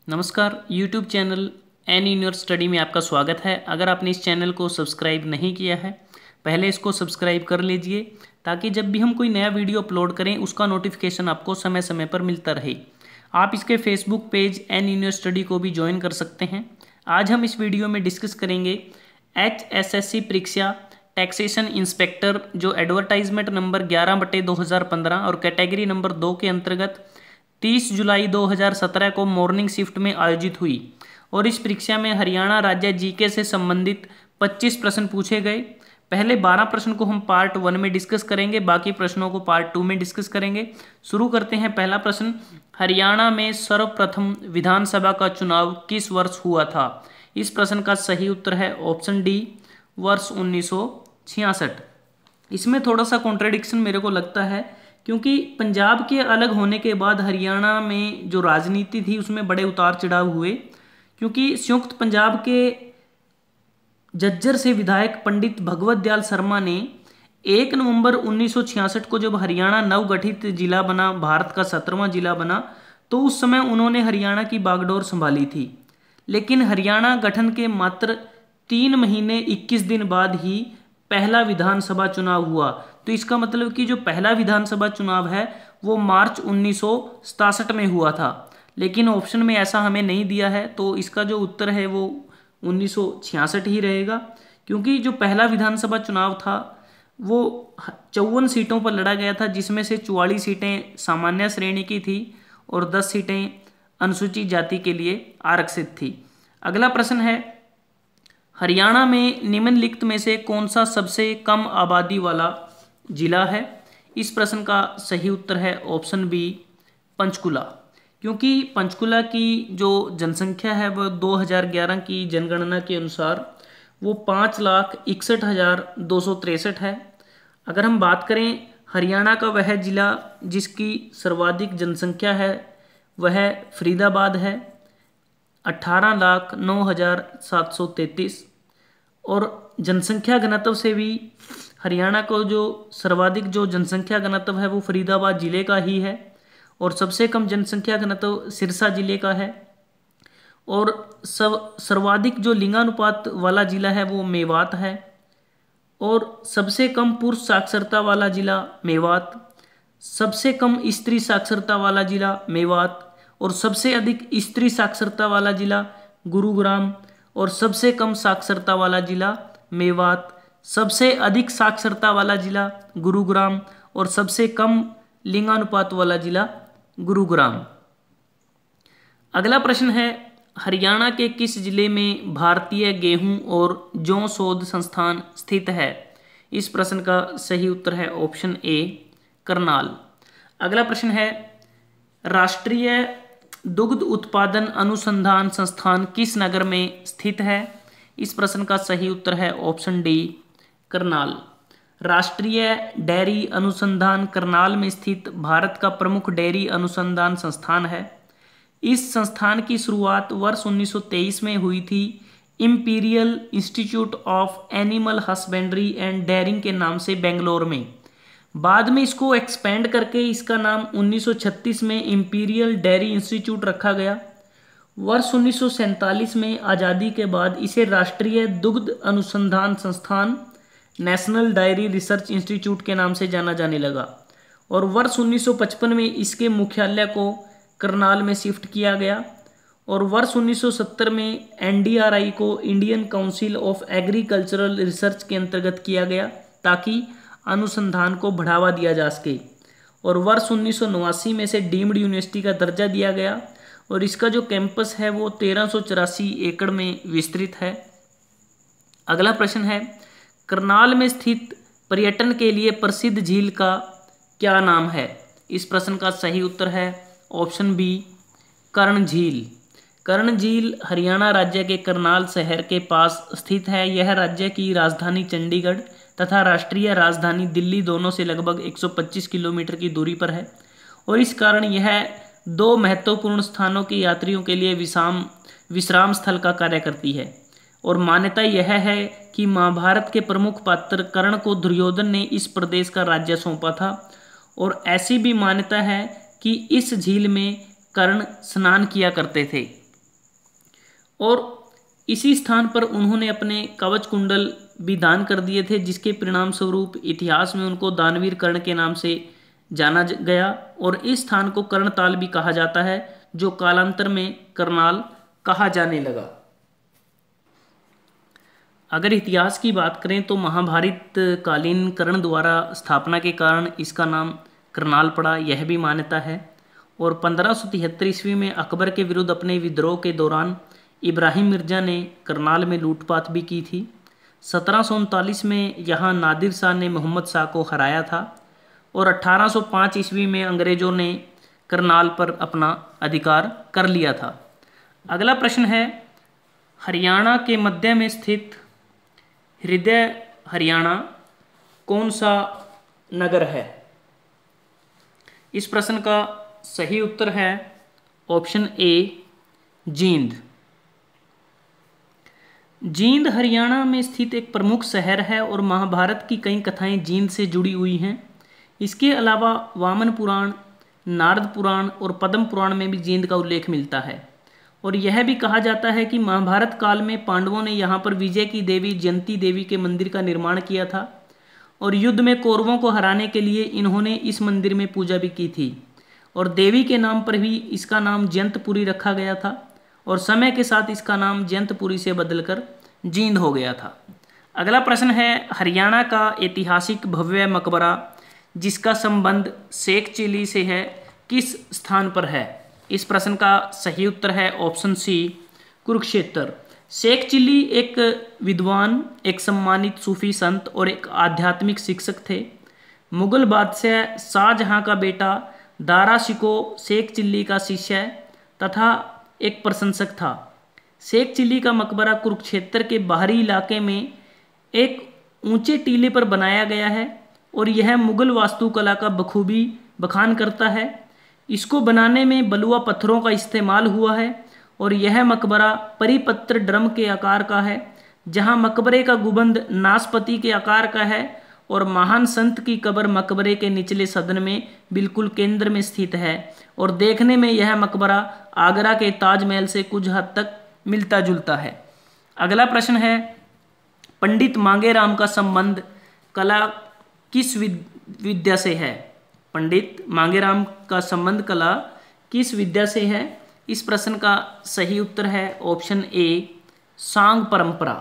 नमस्कार, YouTube channel an in your study में आपका स्वागत है। अगर आपने इस चैनल को सब्सक्राइब नहीं किया है, पहले इसको सब्सक्राइब कर लीजिए ताकि जब भी हम कोई नया वीडियो अपलोड करें उसका नोटिफिकेशन आपको समय समय पर मिलता रहे। आप इसके Facebook page an in your study को भी ज्वाइन कर सकते हैं। आज हम इस वीडियो में डिस्कस करेंगे HSSC परीक्षा टैक्सेशन इंस्पेक्टर जो एडवर्टाइजमेंट नंबर 11/2015 और कैटेगरी नंबर 2 के अंतर्गत 30 जुलाई 2017 को मॉर्निंग शिफ्ट में आयोजित हुई और इस परीक्षा में हरियाणा राज्य जीके से संबंधित 25 प्रश्न पूछे गए। पहले 12 प्रश्न को हम पार्ट 1 में डिस्कस करेंगे, बाकी प्रश्नों को पार्ट 2 में डिस्कस करेंगे। शुरू करते हैं। पहला प्रश्न, हरियाणा में सर्वप्रथम विधानसभा का चुनाव किस वर्ष हुआ था? इस प्रश्न का सही उत्तर है ऑप्शन डी, वर्ष 1966। इसमें थोड़ा सा कॉन्ट्रडिक्शन मेरे को लगता है क्योंकि पंजाब के अलग होने के बाद हरियाणा में जो राजनीति थी उसमें बड़े उतार चढ़ाव हुए, क्योंकि संयुक्त पंजाब के झज्जर से विधायक पंडित भगवत दयाल शर्मा ने 1 नवंबर 1966 को जब हरियाणा नवगठित जिला बना, भारत का 17वां जिला बना, तो उस समय उन्होंने हरियाणा की बागडोर संभाली थी। लेकिन हरियाणा गठन के मात्र 3 महीने 21 दिन बाद ही पहला विधानसभा चुनाव हुआ। तो इसका मतलब कि जो पहला विधानसभा चुनाव है वो मार्च 1967 में हुआ था, लेकिन ऑप्शन में ऐसा हमें नहीं दिया है, तो इसका जो उत्तर है वो 1966 ही रहेगा। क्योंकि जो पहला विधानसभा चुनाव था वो 54 सीटों पर लड़ा गया था, जिसमें से 44 सीटें सामान्य श्रेणी की थी और 10 सीटें अनुसूचित जाति के लिए आरक्षित थी। अगला प्रश्न है, हरियाणा में निम्नलिखित में से कौन सा सबसे कम आबादी वाला जिला है? इस प्रश्न का सही उत्तर है ऑप्शन बी, पंचकुला। क्योंककि पंचकुला की जो जनसंख्या है वह 2011 की जनगणना के अनुसार वो 5,61,263 है। अगर हम बात करें हरियाणा का वह जिला जिसकी सर्वाधिक जनसंख्या है वह फरीदाबाद है, 18,09,733। और जनसंख्या घनत्व से भी हरियाणा को जो सर्वाधिक जो जनसंख्या घनत्व है वो फरीदाबाद जिले का ही है, और सबसे कम जनसंख्या घनत्व सिरसा जिले का है। और सर्वाधिक जो लिंगानुपात वाला जिला है वो मेवात है, और सबसे कम पुरुष साक्षरता वाला जिला मेवात, सबसे कम स्त्री साक्षरता वाला जिला मेवात, और सबसे अधिक स्त्री साक्षरता वाला जिला गुरुग्राम, और सबसे कम साक्षरता वाला जिला मेवात, सबसे अधिक साक्षरता वाला जिला गुरुग्राम, और सबसे कम लिंगानुपात वाला जिला गुरुग्राम। अगला प्रश्न है, हरियाणा के किस जिले में भारतीय गेहूं और जौ शोध संस्थान स्थित है? इस प्रश्न का सही उत्तर है ऑप्शन ए, करनाल। अगला प्रश्न है, राष्ट्रीय दुग्ध उत्पादन अनुसंधान संस्थान किस नगर में स्थित है? इस प्रश्न का सही उत्तर है ऑप्शन डी, करनाल। राष्ट्रीय डेयरी अनुसंधान करनाल में स्थित भारत का प्रमुख डेयरी अनुसंधान संस्थान है। इस संस्थान की शुरुआत वर्ष 1923 में हुई थी imperial institute of animal husbandry and dairying के नाम से बेंगलोर में। बाद में इसको एक्सपेंड करके इसका नाम 1936 में इंपीरियल डेयरी इंस्टीट्यूट रखा गया। वर्ष 1947 में आज़ादी के बाद इसे राष्ट्रीय दुग्ध अनुसंधान संस्थान नेशनल डायरी रिसर्च इंस्टीट्यूट के नाम से जाना जाने लगा, और वर्ष 1955 में इसके मुख्यालय को करनाल में शिफ्ट किया गया, और वर्ष 1970 में NDRI को Indian council of agricultural research के अंतर्गत किया गया ताकि अनुसंधान को बढ़ावा दिया जा सके, और वर्ष 1989 में से डीम्ड यूनिवर्सिटी का दर्जा दिया गया, और इसका जो कैंपस है वो 1384 एकड़ में विस्तृत है। अगला प्रश्न है, करनाल में स्थित पर्यटन के लिए प्रसिद्ध झील का क्या नाम है? इस प्रश्न का सही उत्तर है ऑप्शन बी, कर्ण झील। कर्ण झील हरियाणा राज्य के करनाल शहर के पास स्थित है। यह राज्य की राजधानी चंडीगढ़ तथा राष्ट्रीय राजधानी दिल्ली दोनों से लगभग 125 किलोमीटर की दूरी पर है, और इस कारण यह 2 महत्वपूर्ण स्थानों के यात्रियों के लिए विश्राम स्थल का कार्य करती है। और मान्यता यह है कि महाभारत के प्रमुख पात्र कर्ण को दुर्योधन ने इस प्रदेश का राज्य सौंपा था, और ऐसी भी मान्यता है कि इस झील में कर्ण स्नान किया करते थे। और इसी स्थान पर उन्होंने अपने कवच कुंडल भी दान कर दिए थे, जिसके परिणाम स्वरूप इतिहास में उनको दानवीर कर्ण के नाम से जाना गया। और इस स्थान को कर्णताल भी कहा जाता है, जो कालांतर में करनाल कहा जाने लगा। अगर इतिहास की बात करें तो महाभारत कालीन कर्ण द्वारा स्थापना के कारण इसका नाम करनाल पड़ा, यह भी मान्यता है। और 1573 ईस्वी में अकबर के विरुद्ध अपने विद्रोह के दौरान इब्राहिम मिर्जा ने करनाल में लूटपाट भी की थी। 1739 में यहाँ नादिर शाह ने मोहम्मद शाह को हराया था और 1805 ईस्वी में अंग्रेजों ने करनाल पर अपना अधिकार कर लिया था। अगला प्रश्न है, हरियाणा के मध्य में स्थित हृदय हरियाणा कौन सा नगर है? इस प्रश्न का सही उत्तर है ऑप्शन ए जींद। जींद हरियाणा में स्थित एक प्रमुख शहर है और महाभारत की कई कथाएं जींद से जुड़ी हुई हैं। इसके अलावा वामन पुराण, नारद पुराण और पद्म पुराण में भी जींद का उल्लेख मिलता है। और यह भी कहा जाता है कि महाभारत काल में पांडवों ने यहाँ पर विजय की देवी जयंती देवी के मंदिर का निर्माण किया था और युद्ध में कौरवों को हराने के लिए इन्होंने इस मंदिर में पूजा भी की थी और देवी के नाम पर भी इसका नाम जयंतपुरी रखा गया था और समय के साथ इसका नाम जयंतपुरी से बदलकर जींद हो गया था। अगला प्रश्न है, हरियाणा का ऐतिहासिक भव्य मकबरा जिसका संबंध शेख चिली से है किस स्थान पर है? इस प्रश्न का सही उत्तर है ऑप्शन सी कुरुक्षेत्र। शेख चिली एक विद्वान, एक सम्मानित सूफी संत और एक आध्यात्मिक शिक्षक थे। मुगल बादशाह शाहजहां का बेटा दारा शिको शेख चिल्ली का शिष्य तथा एक प्रशंसक था। शेख चिल्ली का मकबरा कुरुक्षेत्र के बाहरी इलाके में एक ऊंचे टीले पर बनाया गया है और यह मुगल वास्तुकला का बखूबी बखान करता है। इसको बनाने में बलुआ पत्थरों का इस्तेमाल हुआ है और यह मकबरा परिपत्र ड्रम के आकार का है, जहां मकबरे का गुंबद नाशपाती के आकार का है और महान संत की कब्र मकबरे के निचले सदन में बिल्कुल केंद्र में स्थित है और देखने में यह मकबरा आगरा के ताजमहल से कुछ हद तक मिलता जुलता है। अगला प्रश्न है, पंडित मांगेराम का संबंध कला किस विद्या से है? पंडित मांगेराम का संबंध कला किस विद्या से है? इस प्रश्न का सही उत्तर है ऑप्शन ए सांग परंपरा।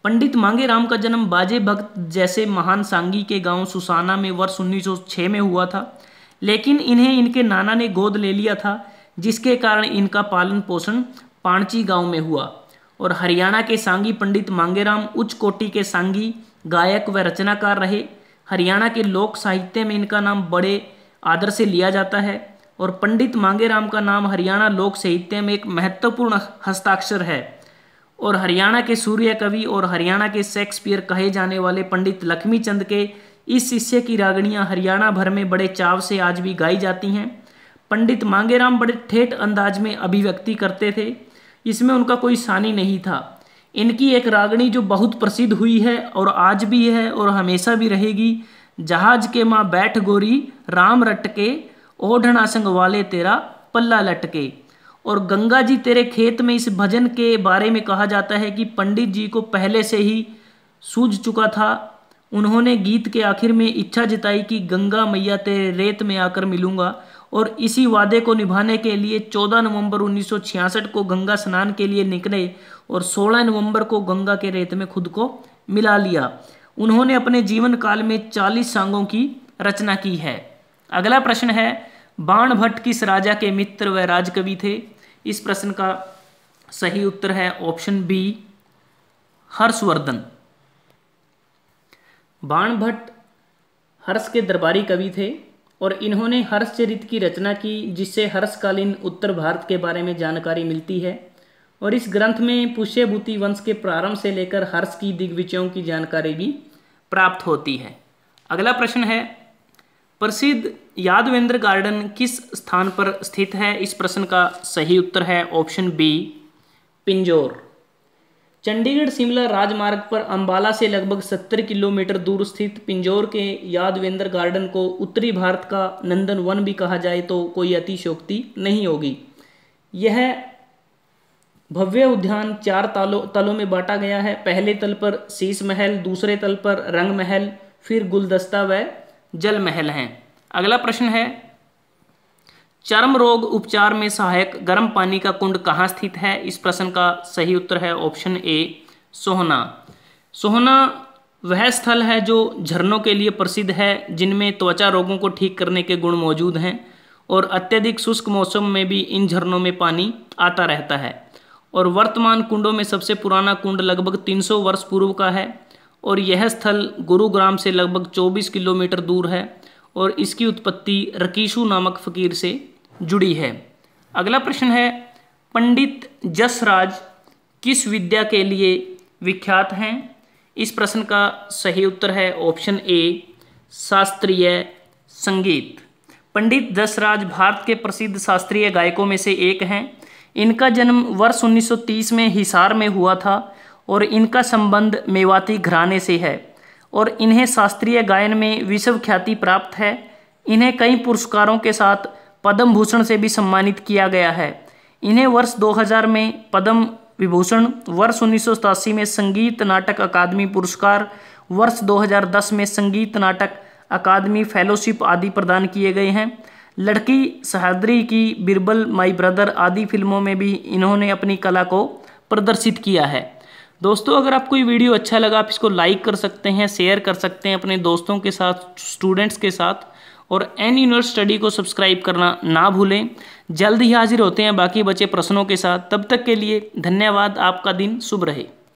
पंडित मांगेराम का जन्म बाजे भक्त जैसे महान सांगी के गांव सुसाना में वर्ष 1906 में हुआ था, लेकिन इन्हें इनके नाना ने गोद ले लिया था, जिसके कारण इनका पालन पोषण पाणची गांव में हुआ। और हरियाणा के सांगी पंडित मांगेराम उच्च कोटि के सांगी, गायक व रचनाकार रहे। हरियाणा के लोक साहित्य में इनका नाम बड़े आदर से लिया जाता है और पंडित मांगेराम का नाम हरियाणा लोक साहित्य में एक महत्वपूर्ण हस्ताक्षर है। और हरियाणा के सूर्य कवि और हरियाणा के शेक्सपियर कहे जाने वाले पंडित लक्ष्मीचंद के इस शिष्य की रागणियां हरियाणा भर में बड़े चाव से आज भी गाई जाती हैं। पंडित मांगेराम बड़े ठेठ अंदाज में अभिव्यक्ति करते थे, इसमें उनका कोई सानी नहीं था। इनकी एक रागणी जो बहुत प्रसिद्ध हुई है और आज भी है और हमेशा भी रहेगी, जहाज के माँ बैठ गोरी राम रटके, ओढ़ना संग वाले तेरा पल्ला लटके। और गंगा जी तेरे खेत में, इस भजन के बारे में कहा जाता है कि पंडित जी को पहले से ही सूझ चुका था। उन्होंने गीत के आखिर में इच्छा जताई कि गंगा मैया तेरे रेत में आकर मिलूंगा और इसी वादे को निभाने के लिए 14 नवंबर 1966 को गंगा स्नान के लिए निकले और 16 नवंबर को गंगा के रेत में खुद को मिला लिया। उन्होंने अपने जीवन काल में 40 सांगों की रचना की है। अगला प्रश्न है, बाण भट्ट किस राजा के मित्र व राजकवि थे? इस प्रश्न का सही उत्तर है ऑप्शन बी हर्षवर्धन। बाण भट्ट हर्ष के दरबारी कवि थे और इन्होंने हर्षचरित की रचना की, जिससे हर्षकालीन उत्तर भारत के बारे में जानकारी मिलती है। और इस ग्रंथ में पुष्यभूति वंश के प्रारंभ से लेकर हर्ष की दिग्विजयों की जानकारी भी प्राप्त होती है। अगला प्रश्न है, प्रसिद्ध यादवेंद्र गार्डन किस स्थान पर स्थित है? इस प्रश्न का सही उत्तर है ऑप्शन बी पिंजौर। चंडीगढ़ शिमला राजमार्ग पर अंबाला से लगभग 70 किलोमीटर दूर स्थित पिंजौर के यादवेंद्र गार्डन को उत्तरी भारत का नंदन वन भी कहा जाए तो कोई अतिशयोक्ति नहीं होगी। यह भव्य उद्यान 4 तलों में बांटा गया है। पहले तल पर शीश महल, दूसरे तल पर रंग महल, फिर गुलदस्ता व जल महल हैं। अगला प्रश्न है, चर्म रोग उपचार में सहायक गर्म पानी का कुंड कहाँ स्थित है? इस प्रश्न का सही उत्तर है ऑप्शन ए, सोहना। सोहना वह स्थल है जो झरनों के लिए प्रसिद्ध है, जिनमें त्वचा रोगों को ठीक करने के गुण मौजूद हैं और अत्यधिक शुष्क मौसम में भी इन झरनों में पानी आता रहता है। और वर्तमान कुंडों में सबसे पुराना कुंड लगभग 300 वर्ष पूर्व का है और यह स्थल गुरुग्राम से लगभग 24 किलोमीटर दूर है और इसकी उत्पत्ति रकीशु नामक फकीर से जुड़ी है। अगला प्रश्न है, पंडित जसराज किस विद्या के लिए विख्यात हैं? इस प्रश्न का सही उत्तर है ऑप्शन ए, शास्त्रीय संगीत। पंडित जसराज भारत के प्रसिद्ध शास्त्रीय गायकों में से एक हैं। इनका जन्म वर्ष 1930 में हिसार में हुआ था और इनका संबंध मेवाती घराने से है और इन्हें शास्त्रीय गायन में विश्व ख्याति प्राप्त है। इन्हें कई पुरस्कारों के साथ पद्म भूषण से भी सम्मानित किया गया है। इन्हें वर्ष 2000 में पद्म विभूषण, वर्ष 1987 में संगीत नाटक अकादमी पुरस्कार, वर्ष 2010 में संगीत नाटक अकादमी फेलोशिप आदि प्रदान किए गए हैं। लड़की सह्याद्री की, बिरबल, माई ब्रदर आदि फिल्मों में भी इन्होंने अपनी कला को प्रदर्शित किया है। दोस्तों, अगर आपको ये वीडियो अच्छा लगा, आप इसको लाइक कर सकते हैं, शेयर कर सकते हैं अपने दोस्तों के साथ, स्टूडेंट्स के साथ, और एन यूनिवर्स स्टडी को सब्सक्राइब करना ना भूलें। जल्द ही हाजिर होते हैं बाकी बचे प्रश्नों के साथ। तब तक के लिए धन्यवाद। आपका दिन शुभ रहे।